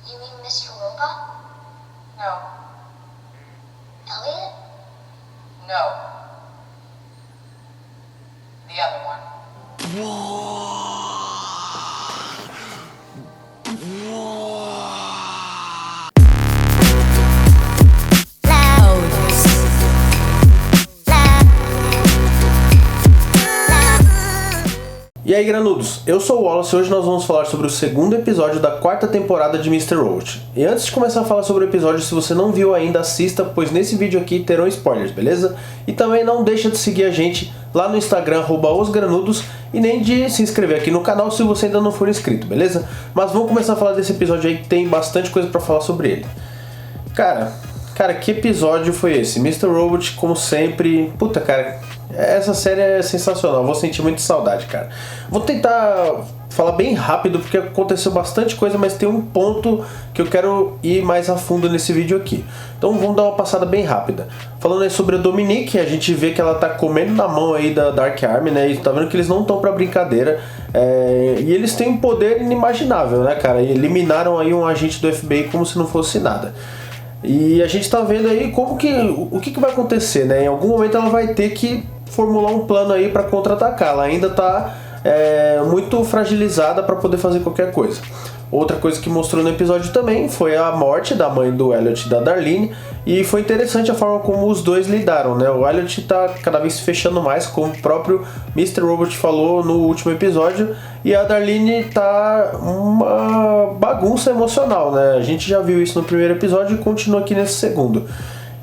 You mean Mr. Robot? No. Elliot? No. The other one. E aí, granudos, eu sou o Wallace e hoje nós vamos falar sobre o segundo episódio da quarta temporada de Mr. Robot. E antes de começar a falar sobre o episódio, se você não viu ainda, assista, pois nesse vídeo aqui terão spoilers, beleza? E também não deixa de seguir a gente lá no Instagram, @osgranudos, e nem de se inscrever aqui no canal se você ainda não for inscrito, beleza? Mas vamos começar a falar desse episódio aí que tem bastante coisa pra falar sobre ele. Cara, que episódio foi esse? Mr. Robot, como sempre... Puta, cara, essa série é sensacional, vou sentir muita saudade, cara. Vou tentar falar bem rápido, porque aconteceu bastante coisa, mas tem um ponto que eu quero ir mais a fundo nesse vídeo aqui. Então vamos dar uma passada bem rápida. Falando aí sobre a Dominique, a gente vê que ela tá comendo na mão aí da Dark Army, né? E tá vendo que eles não estão pra brincadeira. E eles têm um poder inimaginável, né, cara? E eliminaram aí um agente do FBI como se não fosse nada. E a gente tá vendo aí o que vai acontecer, né? Em algum momento ela vai ter que formular um plano aí para contra-atacar. Ela ainda tá muito fragilizada para poder fazer qualquer coisa. Outra coisa que mostrou no episódio também foi a morte da mãe do Elliot e da Darlene, e foi interessante a forma como os dois lidaram, né? O Elliot tá cada vez se fechando mais, como o próprio Mr. Robot falou no último episódio, e a Darlene tá uma bagunça emocional, né? A gente já viu isso no primeiro episódio e continua aqui nesse segundo.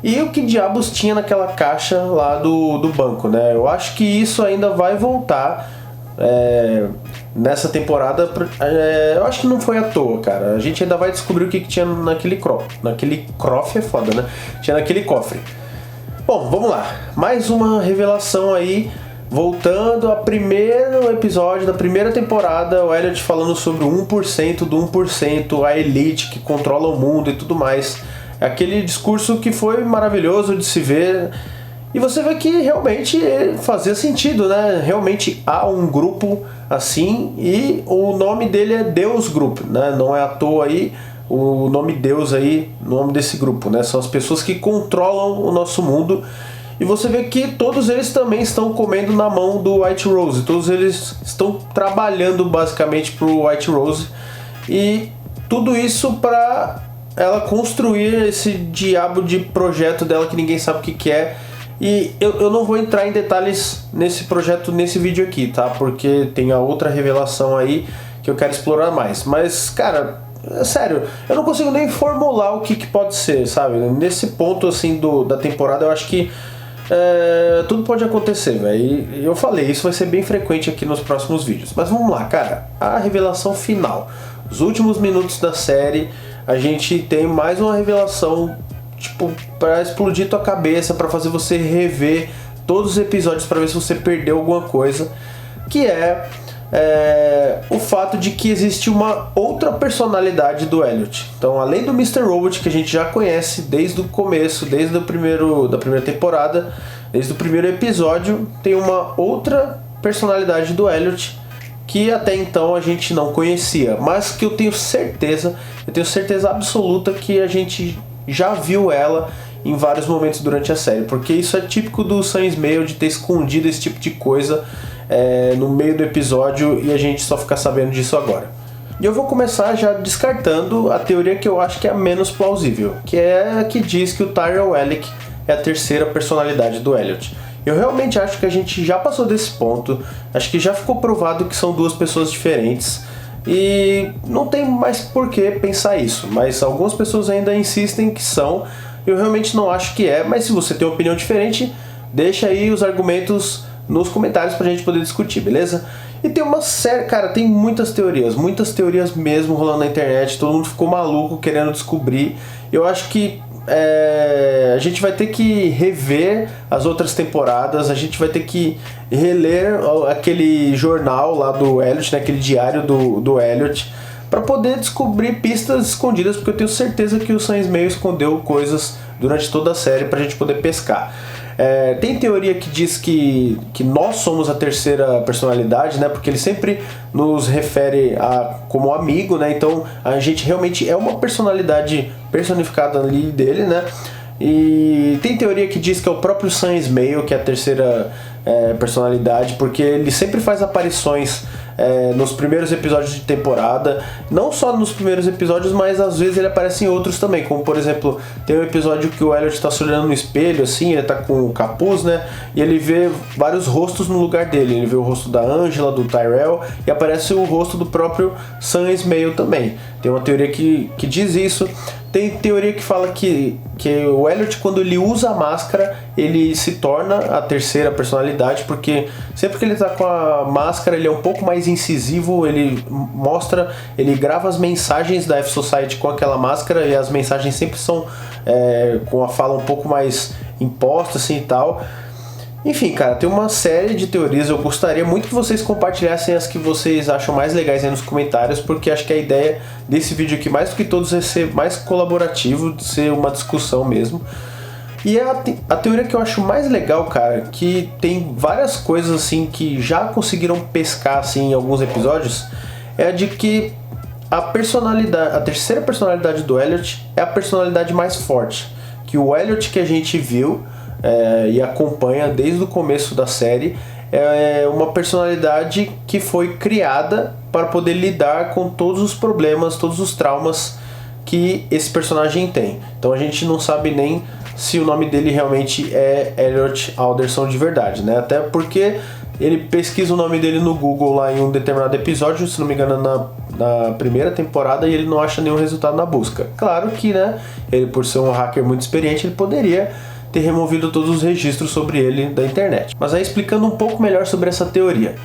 E o que diabos tinha naquela caixa lá do banco, né? Eu acho que isso ainda vai voltar nessa temporada. Eu acho que não foi à toa, cara. A gente ainda vai descobrir o que tinha naquele cofre é foda, né? Tinha naquele cofre. Bom, vamos lá. Mais uma revelação aí. Voltando ao primeiro episódio da primeira temporada, o Elliot falando sobre o 1% do 1%, a elite que controla o mundo e tudo mais. Aquele discurso que foi maravilhoso de se ver. E você vê que realmente fazia sentido, né? Realmente há um grupo assim e o nome dele é Deus Group, né? Não é à toa aí o nome Deus aí, o nome desse grupo, né? São as pessoas que controlam o nosso mundo. E você vê que todos eles também estão comendo na mão do White Rose. Todos eles estão trabalhando basicamente pro White Rose. E tudo isso para ela construir esse diabo de projeto dela que ninguém sabe o que é. E eu não vou entrar em detalhes nesse projeto, nesse vídeo aqui, tá? Porque tem a outra revelação aí que eu quero explorar mais. Mas, cara, é sério, eu não consigo nem formular o que pode ser, sabe? Nesse ponto, assim, da temporada, eu acho que tudo pode acontecer, velho. E eu falei, isso vai ser bem frequente aqui nos próximos vídeos. Mas vamos lá, cara. A revelação final. Os últimos minutos da série, a gente tem mais uma revelação, tipo, pra explodir tua cabeça, pra fazer você rever todos os episódios pra ver se você perdeu alguma coisa, que é o fato de que existe uma outra personalidade do Elliot. Então, além do Mr. Robot, que a gente já conhece desde o começo, desde da primeira temporada, desde o primeiro episódio, tem uma outra personalidade do Elliot que até então a gente não conhecia, mas que eu tenho certeza absoluta que a gente já viu ela em vários momentos durante a série, porque isso é típico do Sam Esmail, de ter escondido esse tipo de coisa no meio do episódio e a gente só ficar sabendo disso agora. E eu vou começar já descartando a teoria que eu acho que é a menos plausível, que é a que diz que o Tyrell Ellick é a terceira personalidade do Elliot. Eu realmente acho que a gente já passou desse ponto, acho que já ficou provado que são duas pessoas diferentes. E não tem mais por que pensar isso, mas algumas pessoas ainda insistem que são. Eu realmente não acho que é, mas se você tem uma opinião diferente, deixa aí os argumentos nos comentários pra gente poder discutir, beleza? E tem uma série, cara, tem muitas teorias mesmo rolando na internet, todo mundo ficou maluco querendo descobrir. Eu acho que a gente vai ter que rever as outras temporadas, a gente vai ter que reler aquele jornal lá do Elliot, né, aquele diário do Elliot, para poder descobrir pistas escondidas, porque eu tenho certeza que o Sam Esmail escondeu coisas durante toda a série pra gente poder pescar. Tem teoria que diz que nós somos a terceira personalidade, né? Porque ele sempre nos refere como amigo, né? Então a gente realmente é uma personalidade personificada ali dele, né? E tem teoria que diz que é o próprio Sam Esmail que é a terceira personalidade, porque ele sempre faz aparições nos primeiros episódios de temporada, não só nos primeiros episódios, mas às vezes ele aparece em outros também, como por exemplo, tem um episódio que o Elliot está se olhando no espelho, assim, ele tá com o capuz, né, e ele vê vários rostos no lugar dele, ele vê o rosto da Angela, do Tyrell, e aparece o rosto do próprio Sam Esmail também. Tem uma teoria que diz isso. Tem teoria que fala que o Elliot, quando ele usa a máscara, ele se torna a terceira personalidade, porque sempre que ele tá com a máscara, ele é um pouco mais incisivo, ele grava as mensagens da F-Society com aquela máscara, e as mensagens sempre são com a fala um pouco mais imposta, assim, e tal. Enfim, cara, tem uma série de teorias. Eu gostaria muito que vocês compartilhassem as que vocês acham mais legais aí nos comentários, porque acho que a ideia desse vídeo aqui, mais do que todos, é ser mais colaborativo, de ser uma discussão mesmo. E a teoria que eu acho mais legal, cara, que tem várias coisas assim que já conseguiram pescar assim em alguns episódios, é a de que a terceira personalidade do Elliot é a personalidade mais forte. Que o Elliot que a gente viu e acompanha desde o começo da série é uma personalidade que foi criada para poder lidar com todos os problemas, todos os traumas que esse personagem tem. Então a gente não sabe nem se o nome dele realmente é Elliot Alderson de verdade, né? Até porque ele pesquisa o nome dele no Google lá em um determinado episódio, se não me engano na primeira temporada, e ele não acha nenhum resultado na busca. Claro que, né, ele por ser um hacker muito experiente, ele poderia ter removido todos os registros sobre ele da internet. Mas aí, explicando um pouco melhor sobre essa teoria.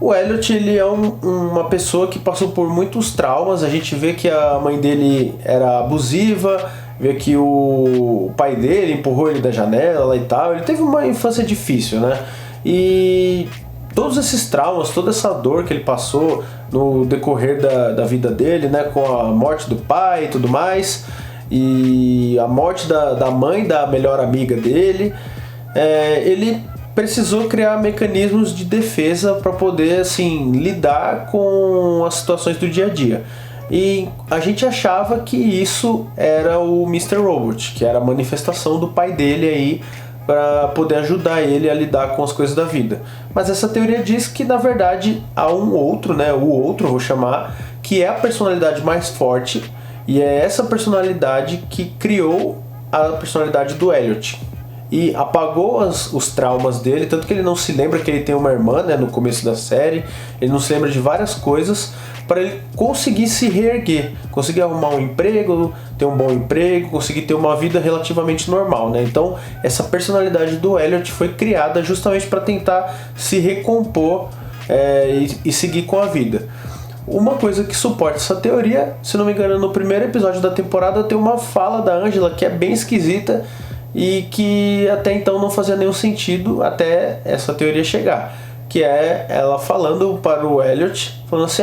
O Elliot, ele é uma pessoa que passou por muitos traumas. A gente vê que a mãe dele era abusiva, vê que o pai dele empurrou ele da janela e tal. Ele teve uma infância difícil, né? E todos esses traumas, toda essa dor que ele passou no decorrer da vida dele, né? Com a morte do pai e tudo mais, e a morte da mãe da melhor amiga dele, ele precisou criar mecanismos de defesa para poder assim lidar com as situações do dia a dia. E a gente achava que isso era o Mr. Robot, que era a manifestação do pai dele aí para poder ajudar ele a lidar com as coisas da vida. Mas essa teoria diz que na verdade há um outro, né, o outro vou chamar, que é a personalidade mais forte. E é essa personalidade que criou a personalidade do Elliot. E apagou os traumas dele, tanto que ele não se lembra que ele tem uma irmã, né, no começo da série. Ele não se lembra de várias coisas para ele conseguir se reerguer, conseguir arrumar um emprego, ter um bom emprego, conseguir ter uma vida relativamente normal, né? Então essa personalidade do Elliot foi criada justamente para tentar se recompor e seguir com a vida. Uma coisa que suporta essa teoria, se não me engano, no primeiro episódio da temporada tem uma fala da Angela que é bem esquisita e que até então não fazia nenhum sentido até essa teoria chegar, que é ela falando para o Elliot, falando assim,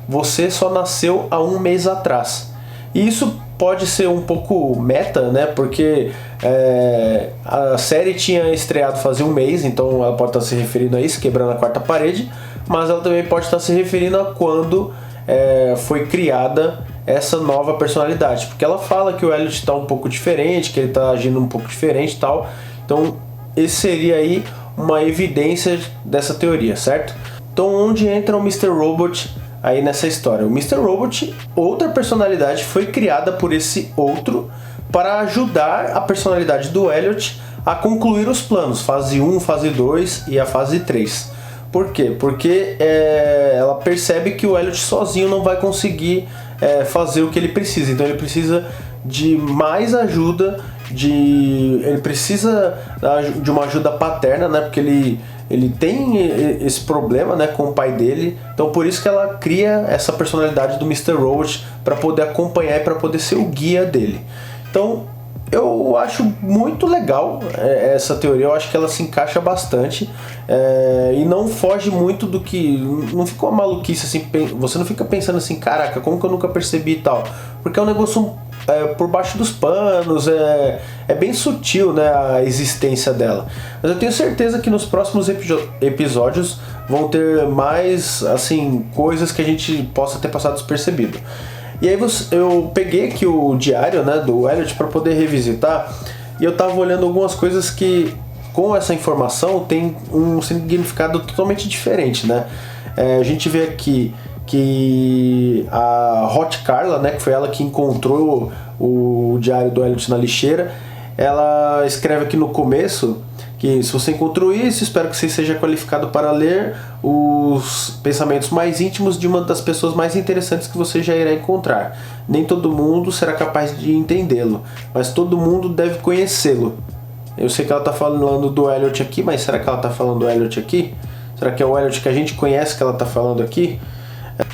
você só nasceu há 1 mês atrás. E isso pode ser um pouco meta, né, porque a série tinha estreado fazia 1 mês, então ela pode estar se referindo a isso, quebrando a quarta parede, mas ela também pode estar se referindo a quando foi criada essa nova personalidade, porque ela fala que o Elliot está um pouco diferente, que ele está agindo um pouco diferente e tal. Então esse seria aí uma evidência dessa teoria, certo? Então onde entra o Mr. Robot aí nessa história? O Mr. Robot, outra personalidade, foi criada por esse outro para ajudar a personalidade do Elliot a concluir os planos, fase 1, fase 2 e a fase 3. Por quê? Porque ela percebe que o Elliot sozinho não vai conseguir fazer o que ele precisa. Então ele precisa de mais ajuda, ele precisa de uma ajuda paterna, né? Porque ele tem esse problema, né, com o pai dele. Então por isso que ela cria essa personalidade do Mr. Robot para poder acompanhar e para poder ser o guia dele. Então eu acho muito legal essa teoria, eu acho que ela se encaixa bastante e não foge muito do que... Não fica uma maluquice assim, você não fica pensando assim, caraca, como que eu nunca percebi e tal. Porque é um negócio por baixo dos panos, é bem sutil, né, a existência dela. Mas eu tenho certeza que nos próximos episódios vão ter mais, assim, coisas que a gente possa ter passado despercebido. E aí eu peguei aqui o diário, né, do Elliot para poder revisitar, e eu tava olhando algumas coisas que, com essa informação, tem um significado totalmente diferente, né? A gente vê aqui que a Hot Carla, né, que foi ela que encontrou o diário do Elliot na lixeira, ela escreve aqui no começo que se você encontrou isso, espero que você seja qualificado para ler os pensamentos mais íntimos de uma das pessoas mais interessantes que você já irá encontrar. Nem todo mundo será capaz de entendê-lo, mas todo mundo deve conhecê-lo. Eu sei que ela está falando do Elliot aqui, mas será que ela está falando do Elliot aqui? Será que é o Elliot que a gente conhece que ela está falando aqui?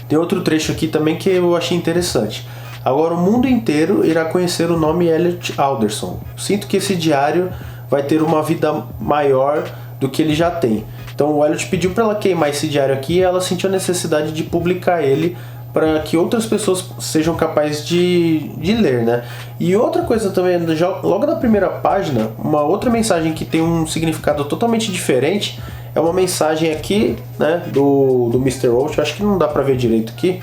Tem outro trecho aqui também que eu achei interessante. Agora o mundo inteiro irá conhecer o nome Elliot Alderson. Sinto que esse diário vai ter uma vida maior do que ele já tem. Então o Elliot pediu para ela queimar esse diário aqui e ela sentiu a necessidade de publicar ele para que outras pessoas sejam capazes de ler, né? E outra coisa também, já logo na primeira página, uma outra mensagem que tem um significado totalmente diferente, é uma mensagem aqui, né, do Mr. Roach, acho que não dá para ver direito aqui,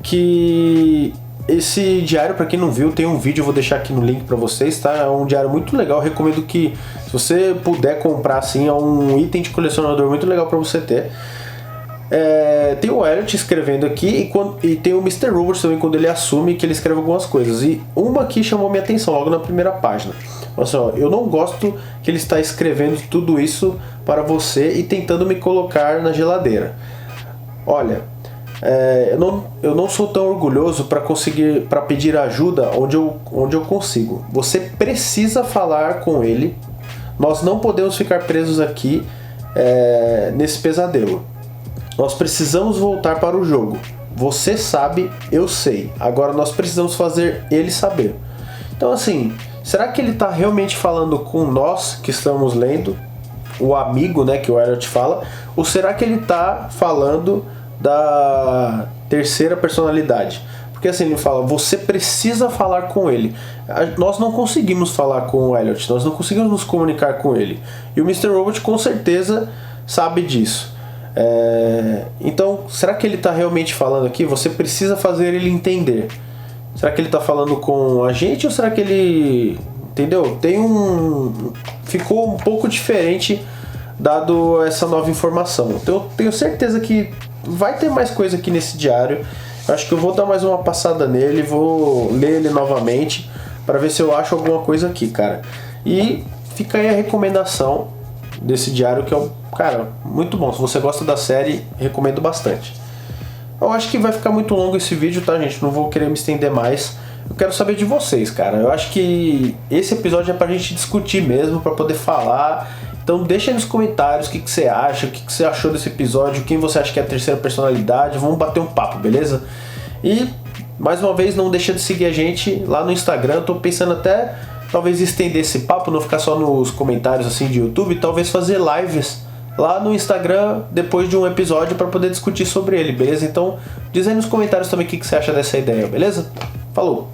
que esse diário, para quem não viu, tem um vídeo, eu vou deixar aqui no link para vocês, tá? É um diário muito legal, eu recomendo que, se você puder comprar assim, é um item de colecionador muito legal para você ter. Tem o Elliot escrevendo aqui e tem o Mr. Robert também, quando ele assume que ele escreve algumas coisas. E uma aqui chamou minha atenção logo na primeira página. Olha só, eu não gosto que ele está escrevendo tudo isso para você e tentando me colocar na geladeira. Olha, eu não sou tão orgulhoso para pedir ajuda onde eu consigo. Você precisa falar com ele. Nós não podemos ficar presos aqui nesse pesadelo. Nós precisamos voltar para o jogo. Você sabe, eu sei. Agora nós precisamos fazer ele saber. Então assim, será que ele está realmente falando com nós que estamos lendo? O amigo, né, que o Elliot fala? Ou será que ele está falando da terceira personalidade? Porque assim, ele fala, você precisa falar com ele. Nós não conseguimos falar com o Elliot, nós não conseguimos nos comunicar com ele. E o Mr. Robot com certeza sabe disso. Então, será que ele está realmente falando aqui? Você precisa fazer ele entender. Será que ele está falando com a gente ou será que ele... Entendeu? Ficou um pouco diferente dado essa nova informação. Então eu tenho certeza que vai ter mais coisa aqui nesse diário. Eu acho que eu vou dar mais uma passada nele, vou ler ele novamente para ver se eu acho alguma coisa aqui, cara. E fica aí a recomendação desse diário que é cara, muito bom. Se você gosta da série, recomendo bastante. Eu acho que vai ficar muito longo esse vídeo, tá, gente? Não vou querer me estender mais. Eu quero saber de vocês, cara. Eu acho que esse episódio é pra gente discutir mesmo, pra poder falar. Então deixa aí nos comentários o que você acha, o que você achou desse episódio, quem você acha que é a terceira personalidade. Vamos bater um papo, beleza? E, mais uma vez, não deixa de seguir a gente lá no Instagram. Eu tô pensando até, talvez, estender esse papo, não ficar só nos comentários assim de YouTube. Talvez fazer lives lá no Instagram depois de um episódio para poder discutir sobre ele, beleza? Então diz aí nos comentários também o que você acha dessa ideia, beleza? Falou!